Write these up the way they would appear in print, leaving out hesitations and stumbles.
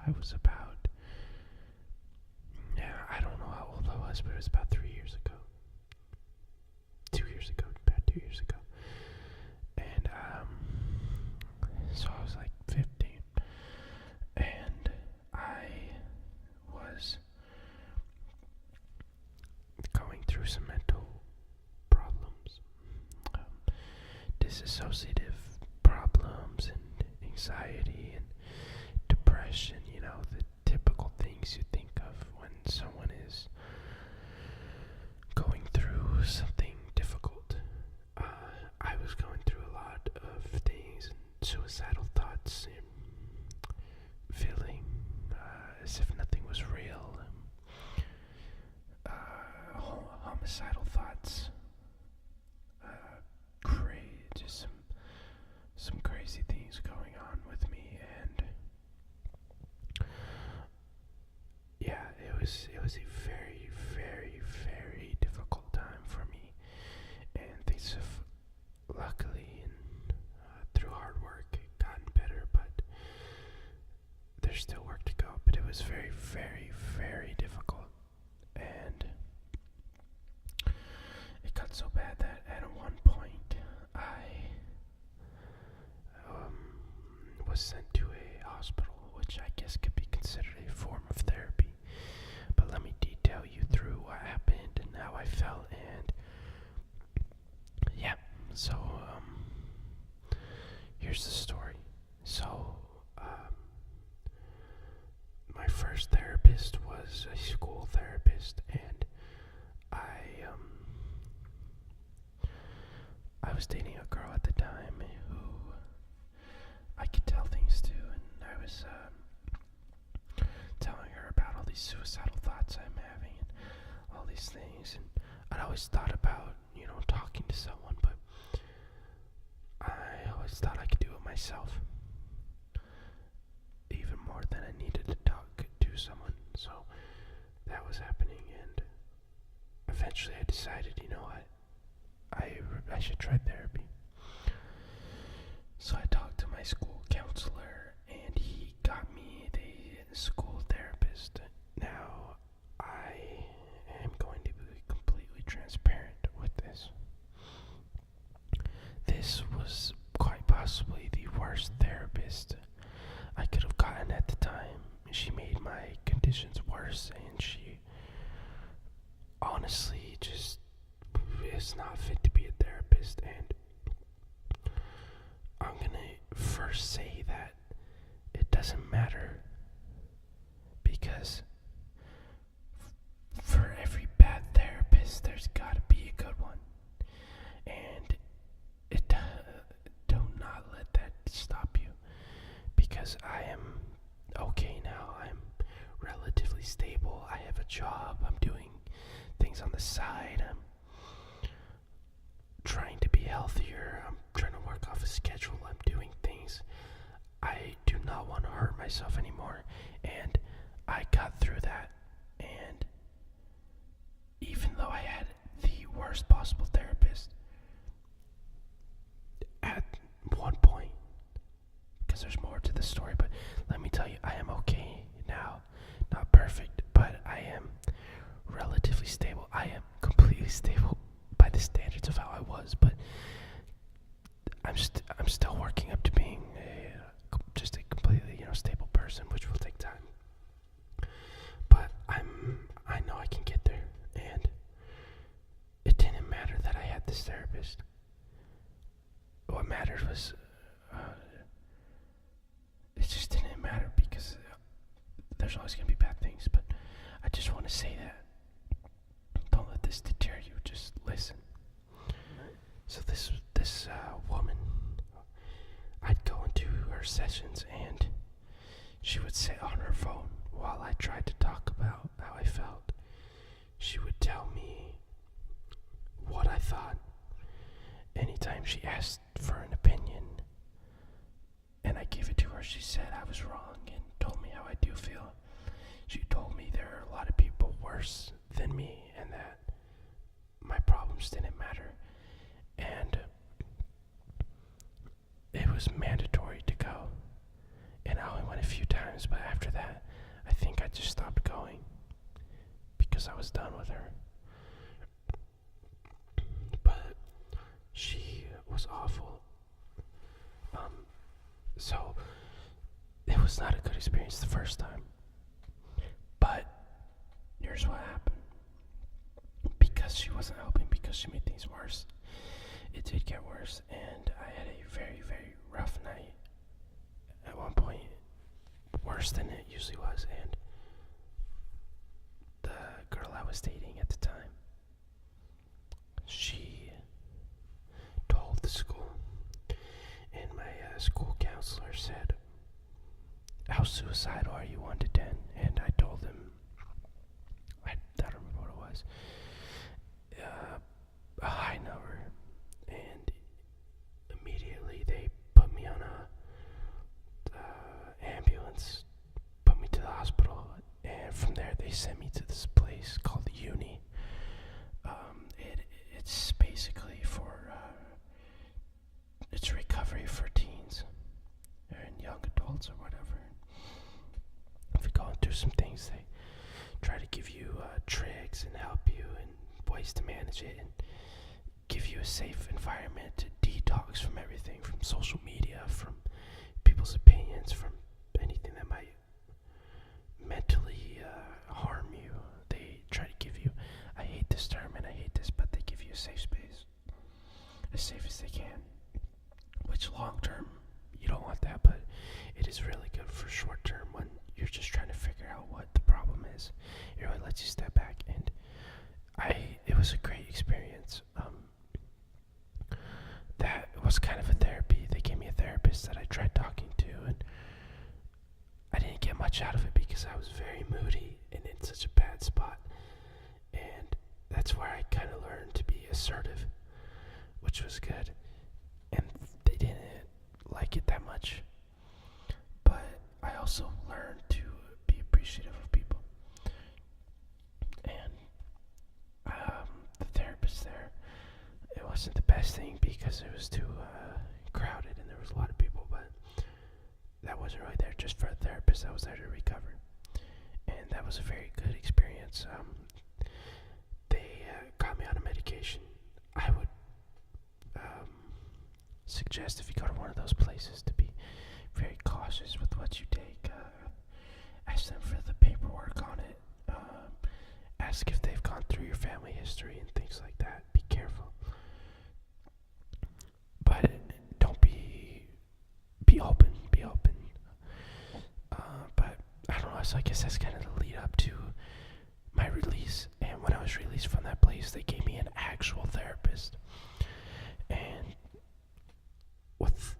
I was about, I don't know how old I was, but it was about 3 years ago. 2 years ago, about 2 years ago. And, so I was like 15. And I was going through some mental problems. Disassociative problems and anxiety and depression, the typical things you think of when someone is going through something difficult. I was going through a lot of things, and suicidal thoughts, and feeling as if nothing was real, homicidal thoughts, just some crazy things going on with me, and it was a very, very, very difficult time for me, and things have luckily and through hard work gotten better, but there's still work to go. But it was very, very, very difficult, and it got so bad that at one point I was sent to a hospital, which I guess could be considered a form of therapy. But let me detail you through what happened and how I felt, and so here's the story. So my first therapist was a school therapist, and I was dating a girl at the time who I could tell things to, and I was telling her about all these suicidal thoughts I'm having and all these things, and I'd always thought about, talking to someone, but I always thought I could do it myself, even more than I needed to talk to someone. So that was happening, and eventually I decided, what, I should try therapy. So I talked to my school counselor, and he got me the school therapist. Now, I am going to be completely transparent with this. This was quite possibly the worst therapist I could have gotten at the time. She made my conditions worse, and she honestly just is not fit to be a therapist. And I'm gonna first say that it doesn't matter, because for every bad therapist there's gotta be a good one, and do not let that stop you, because I am okay now. I'm relatively stable. I have a job. I'm doing things on the side. I'm trying to be healthier. I'm trying to work off a schedule. I'm doing things. I do not want to hurt myself anymore, and I got through that. And even though I had the worst possible therapist at one point, because there's more to the story, but let me tell you, I am okay now. Not perfect, but I am relatively stable. I am completely stable by the standards of how I was, but I'm still working up to being just a completely stable person, which will take time. But I know I can get there, and it didn't matter that I had this therapist. What mattered was it just didn't matter, because there's always gonna be bad things. But I just want to say that don't let this deter you. Just listen. So this woman, I'd go into her sessions, and she would sit on her phone while I tried to talk about how I felt. She would tell me what I thought. Anytime she asked for an opinion and I gave it to her, she said I was wrong and told me how I do feel. She told me there are a lot of people worse than me, and that my problems didn't matter. And it was mandatory to go. And I only went a few times, but after that, just stopped going because I was done with her. But she was awful. So it was not a good experience the first time. But here's what happened. Because she wasn't helping, because she made things worse, it did get worse, and I had a very, very rough night. At one point, worse than it usually was, and the girl I was dating at the time, she told the school, and my school counselor said, "How suicidal are you, 1 to 10? And I told him, I don't remember what it was, a high number, and immediately they put me on a ambulance, put me to the hospital, and from there they sent me to this place called the Uni. It's basically for it's recovery for teens and young adults or whatever. If you're going through some things, they try to give you tricks and help you and ways to manage it and give you a safe environment to detox from everything, from social media, from people's opinions, from anything that might mentally harm you. They try to give you, I hate this term and I hate this, but they give you a safe space, as safe as they can, which long term, you don't want that, but it is really good for short term when you're just trying to figure out what the problem is. It really lets you step back, and it was a great experience. That was kind of a therapy. They gave me a therapist that I tried talking to, and I didn't get much out of it because I was very moody and in such a bad spot. And that's where I kind of learned to be assertive, which was good. And they didn't like it that much. But I also learned to be appreciative of people. And the therapist there, it wasn't the best thing because it was too crowded and there was a lot of people, but that wasn't really there just for a therapist. I was there to recover, and that was a very good experience. They got me on a medication. I would suggest, if you go to one of those places, to be very cautious with what you take. Ask them for the paperwork on it. Ask if they've gone through your family history and things like that. Be careful. But don't be open. Be open. But I don't know. So I guess that's kind of the lead up to my release. And when I was released from that place, they gave me an actual therapist. And with,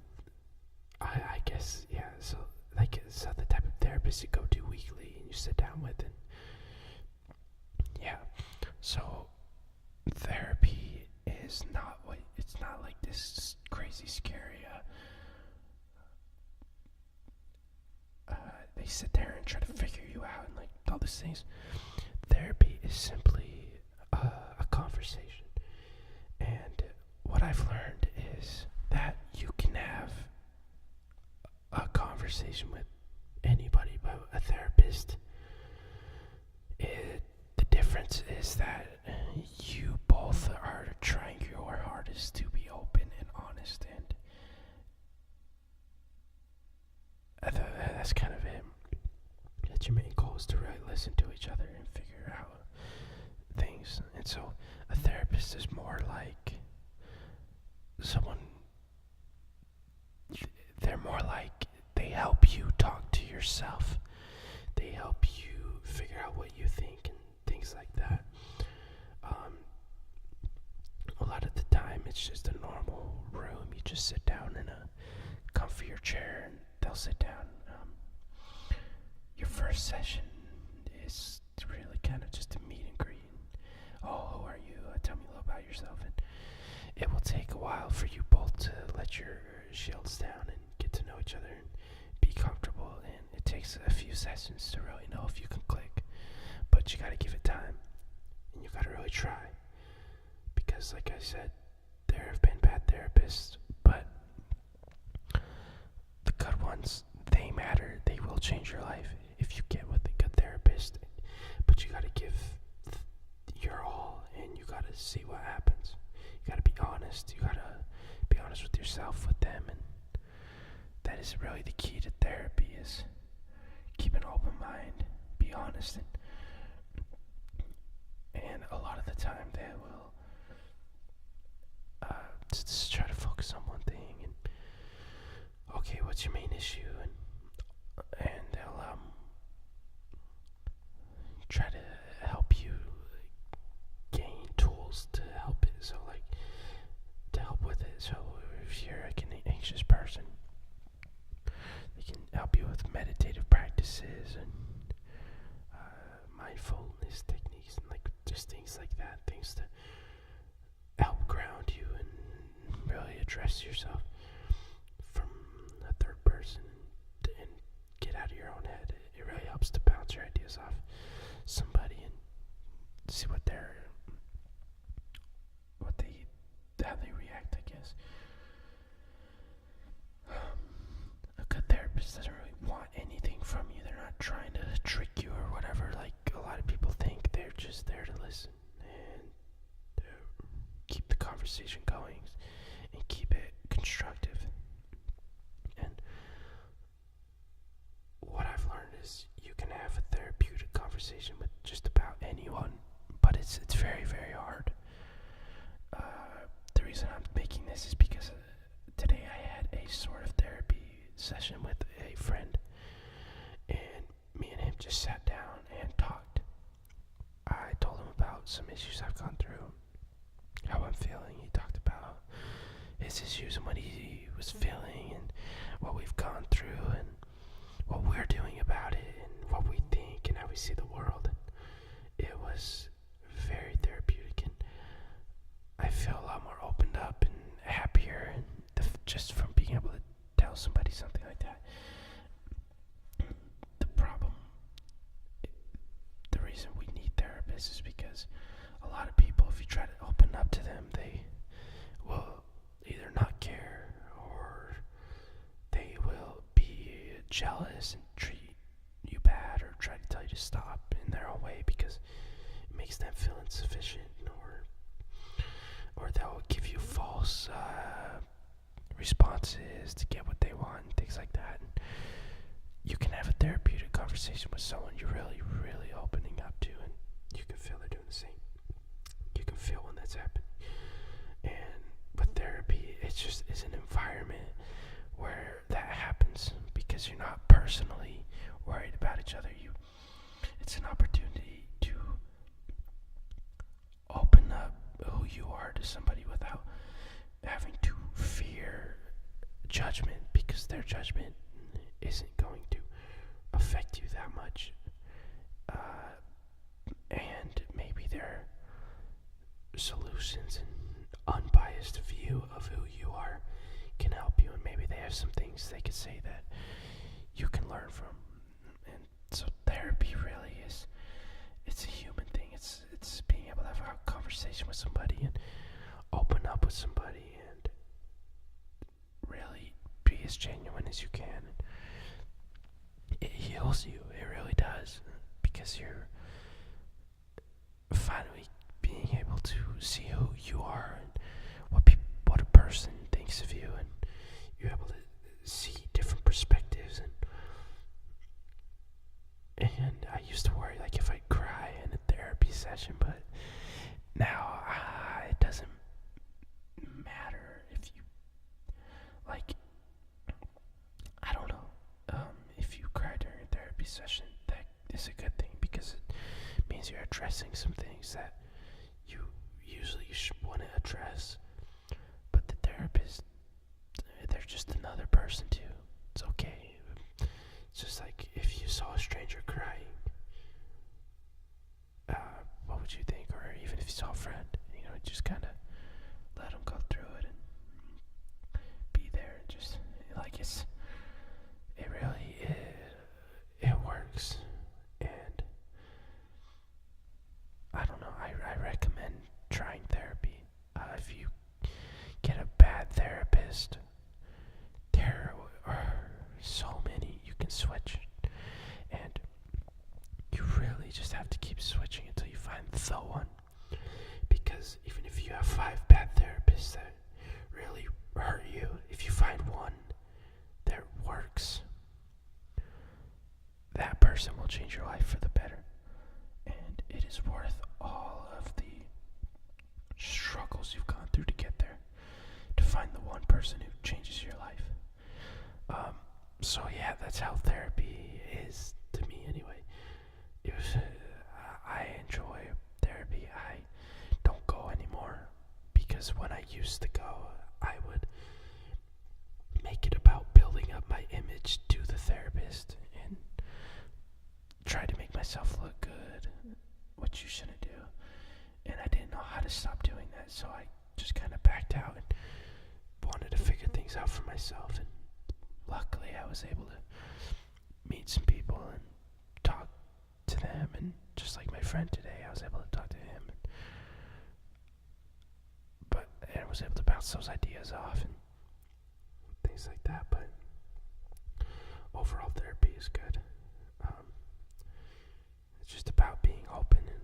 I guess, yeah. So the type of therapist you go to weekly and you sit down with, and yeah. So therapy is not what, it's not like this crazy scary they sit there and try to figure you out and like all these things. Therapy is simply a conversation, and what I've learned is that you can have a conversation with anybody, but a therapist, the difference is that you both are trying your hardest to be open and honest, and that's kind of it. That your main goal is to really listen to each other and figure out things. And so a therapist is more like someone, they're more like, they help you talk to yourself. They help you figure out what you think and things like that. A lot of the time it's just a normal room. You just sit down in a comfier chair and they'll sit down. Your first session is really kind of just a meet and greet. Oh, who are you? Tell me a little about yourself. And it will take a while for you both to let your shields down and get to know each other and be comfortable. And it takes a few sessions to really know if you can click. But you got to give it time. And you got to really try. Because like I said, there have been bad therapists, but the good ones, they matter. They will change your life if you get with a good therapist. you gotta give your all, and you gotta see what happens. You gotta be honest. You gotta be honest with yourself, with them, and that is really the key to therapy: is keep an open mind, be honest, and a lot of the time they will just try to focus on one thing, and okay, what's your main issue, and they'll try to help you gain tools to help it. So like to help with it. So if you're like an anxious person, they can help you with meditative practices and mindfulness techniques and like just things like that, things to help ground you and really address yourself from a third person and get out of your own head. It really helps to bounce your ideas off somebody and see how they react, I guess. A good therapist doesn't really want anything from you. They're not trying to trick you or whatever, like a lot of people think. They're just there to listen and keep the conversation going and keep it constructive. And what I've learned is you can have a therapeutic conversation with just about anyone, but it's very, very hard. The reason I'm making this is because today I had a sort of therapy session with a friend, and me and him just sat down and talked. I told him about some issues I've gone through, how I'm feeling. He talked about his issues and what he was feeling and what we've gone through and what we're doing about it and what we think and how we see the world. It was very therapeutic, and I feel a lot more opened up and happier, and just from being able to tell somebody something like that. The reason we need therapists is because a lot of people, if you try to open up to them, they will either not care or they will be jealous and treat you bad or try to tell you to stop in their own way because it makes them feel insufficient, or they'll give you false responses to get what they want and things like that. And you can have a therapeutic conversation with someone you're really, really opening up to, and you can feel they're doing the same. You can feel when that's happening. And with therapy, it just is an environment where that happens because you're not personally worried about each other. It's an opportunity to open up who you are to somebody without having to fear judgment, because their judgment isn't going to affect you that much. And maybe their solutions and unbiased view of who you are can help you, and maybe they have some things they could say that you can learn from. And so therapy really it's a human thing. It's being able to have a conversation with somebody and open up with somebody and really be as genuine as you can. It heals you. It really does, because you're finally being able to see who you are and what a person thinks of you, and you're able to see different perspectives. And I used to worry like if I'd cry in a therapy session, but now it doesn't matter if you like. I don't know. If you cry during a therapy session, that is a good thing, because it means you're addressing some things that you usually want to address. But the therapist, they're just another person too. It's okay. It's just like if you saw a stranger crying, what would you think? Or even if you saw a friend, just kind of let them go through it and be there. And just like it really it works. And I don't know. I recommend trying therapy. If you get a bad therapist, there are so many you can switch, and you really just have to keep keep switching until you find the one. Because even if you have 5 bad therapists that really hurt you, if you find one that works, that person will change your life for the better. And it is worth all of the struggles you've gone through to get there, to find the one person who changes your life. So yeah, that's how therapy is to me anyway. I enjoy therapy. I don't go anymore because when I used to go, I would make it about building up my image to the therapist and try to make myself look good, which you shouldn't do. And I didn't know how to stop doing that, so I just kind of backed out and wanted to figure things out for myself. And luckily, I was able to meet some people and talk to them. And just like my friend today, I was able to talk to him. And I was able to bounce those ideas off and things like that. But overall, therapy is good. It's just about being open and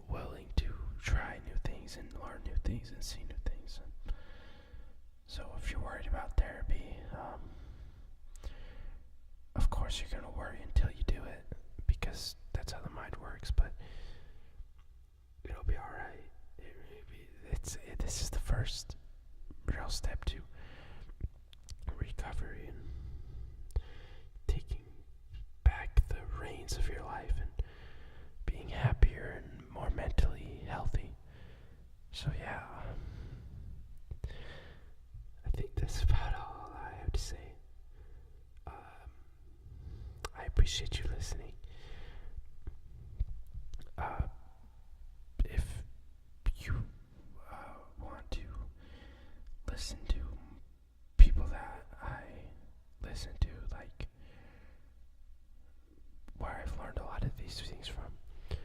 willing to try new things and learn new things and see new things. So if you're worried about therapy, of course you're going to worry until you do it, because that's how the mind works, but it'll be alright. This is the first real step to recovery and taking back the reins of your life and being happier and more mentally healthy. So yeah, I think that's about all I have to say. I appreciate you listening. If you want to listen to people that I listen to, like where I've learned a lot of these things from,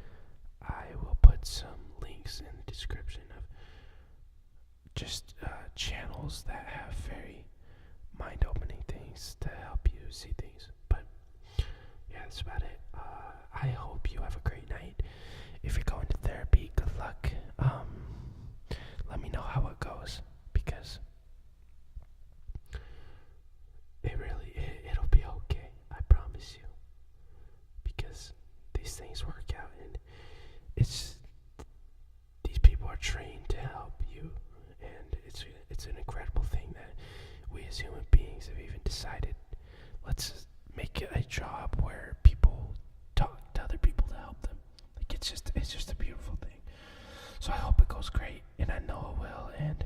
I will put some links in the description of just channels that have very mind-opening things to help you see things. But yeah, that's about it. I hope you have a great night. If you're going to therapy, good luck. Let me know how it goes, because it'll be okay. I promise you. Because these things work out, and these people are trained to help you, and it's an incredible thing that we as human beings have even decided, let's make it a job where people talk to other people to help them. Like it's just a beautiful thing. So I hope it goes great, and I know it will, and